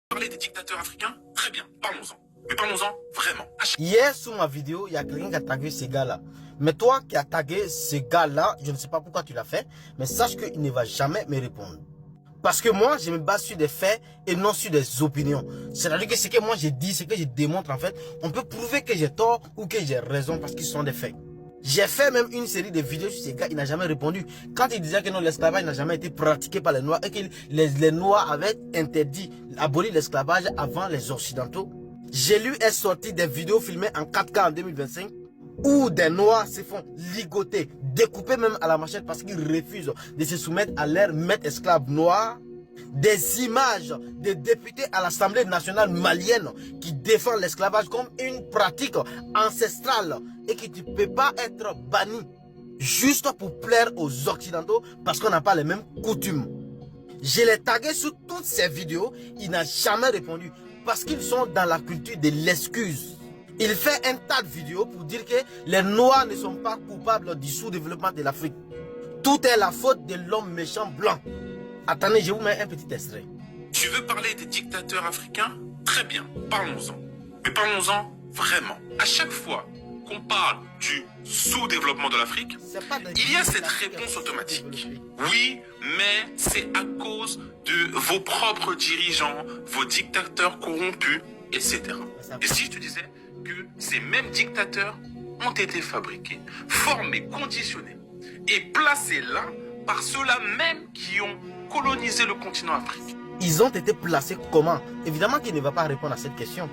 Parler des dictateurs africains? Très bien, parlons-en. Mais parlons-en vraiment. Hier, sous ma vidéo, il y a quelqu'un qui a tagué ces gars-là. Mais toi qui as tagué ces gars-là, je ne sais pas pourquoi tu l'as fait, mais sache qu'il ne va jamais me répondre. Parce que moi, je me base sur des faits et non sur des opinions. C'est-à-dire que ce que moi j'ai dit, ce que je démontre en fait, on peut prouver que j'ai tort ou que j'ai raison parce qu'ils sont des faits. J'ai fait même une série de vidéos sur ces gars, il n'a jamais répondu. Quand il disait que non, l'esclavage n'a jamais été pratiqué par les Noirs et que les Noirs avaient interdit, aboli l'esclavage avant les Occidentaux. J'ai lu et sorti des vidéos filmées en 4K en 2025 où des Noirs se font ligoter, découper même à la machette parce qu'ils refusent de se soumettre à leur maître esclave noir. Des images de députés à l'Assemblée nationale malienne qui défendent l'esclavage comme une pratique ancestrale et que tu ne peux pas être banni juste pour plaire aux Occidentaux parce qu'on n'a pas les mêmes coutumes. Je l'ai tagué sur toutes ces vidéos, il n'a jamais répondu parce qu'ils sont dans la culture de l'excuse. Il fait un tas de vidéos pour dire que les Noirs ne sont pas coupables du sous-développement de l'Afrique. Tout est la faute de l'homme méchant blanc. Attendez, je vous mets un petit extrait. Tu veux parler des dictateurs africains? Très bien, parlons-en. Mais parlons-en vraiment. À chaque fois qu'on parle du sous-développement de l'Afrique, il y a cette réponse automatique. Oui, mais c'est à cause de vos propres dirigeants, vos dictateurs corrompus, etc. Et si je te disais que ces mêmes dictateurs ont été fabriqués, formés, conditionnés et placés là par ceux-là même qui ont colonisé le continent africain. Ils ont été placés comment? Évidemment qu'il ne va pas répondre à cette question.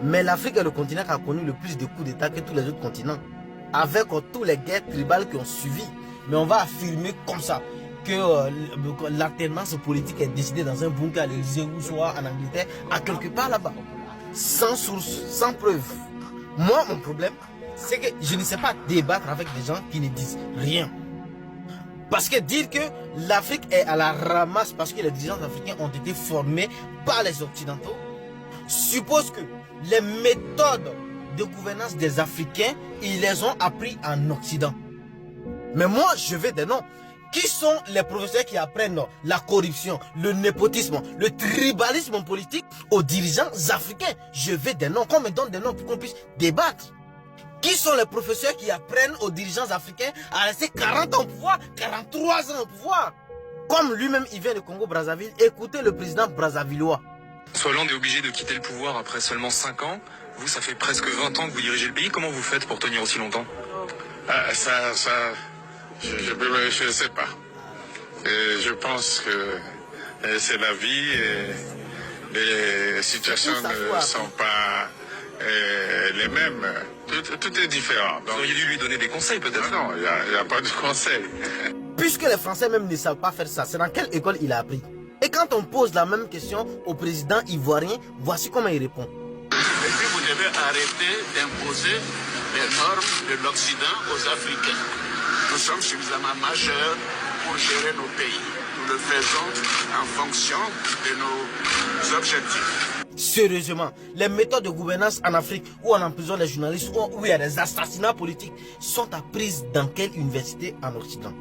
Mais l'Afrique est le continent qui a connu le plus de coups d'État que tous les autres continents. Avec tous les guerres tribales qui ont suivi. Mais on va affirmer comme ça que l'alternance politique est décidée dans un bunker à l'Élysée ou soit en Angleterre, à quelque part là-bas. Sans source, sans preuve. Moi, mon problème, c'est que je ne sais pas débattre avec des gens qui ne disent rien. Parce que dire que l'Afrique est à la ramasse parce que les dirigeants africains ont été formés par les Occidentaux suppose que les méthodes de gouvernance des Africains, ils les ont appris en Occident. Mais moi, je veux des noms. Qui sont les professeurs qui apprennent la corruption, le népotisme, le tribalisme politique aux dirigeants africains? Je veux des noms. Qu'on me donne des noms pour qu'on puisse débattre. Qui sont les professeurs qui apprennent aux dirigeants africains à rester 40 ans au pouvoir, 43 ans au pouvoir? Comme lui-même, il vient de Congo-Brazzaville, écoutez le président brazzavillois. Hollande est obligé de quitter le pouvoir après seulement 5 ans. Vous, ça fait presque 20 ans que vous dirigez le pays. Comment vous faites pour tenir aussi longtemps? Je ne sais pas. Je pense que c'est la vie et les situations ne sont pas les mêmes. Tout est différent. Vous auriez dû lui donner des conseils peut-être? Non, il n'y a pas de conseils. Puisque les Français même ne savent pas faire ça, c'est dans quelle école il a appris? Et quand on pose la même question au président ivoirien, voici comment il répond. Et puis vous devez arrêter d'imposer les normes de l'Occident aux Africains. Nous sommes suffisamment majeurs pour gérer nos pays. Nous le faisons en fonction de nos objectifs. Sérieusement, les méthodes de gouvernance en Afrique où on emprisonne les journalistes, où il y a des assassinats politiques, sont apprises dans quelle université en Occident?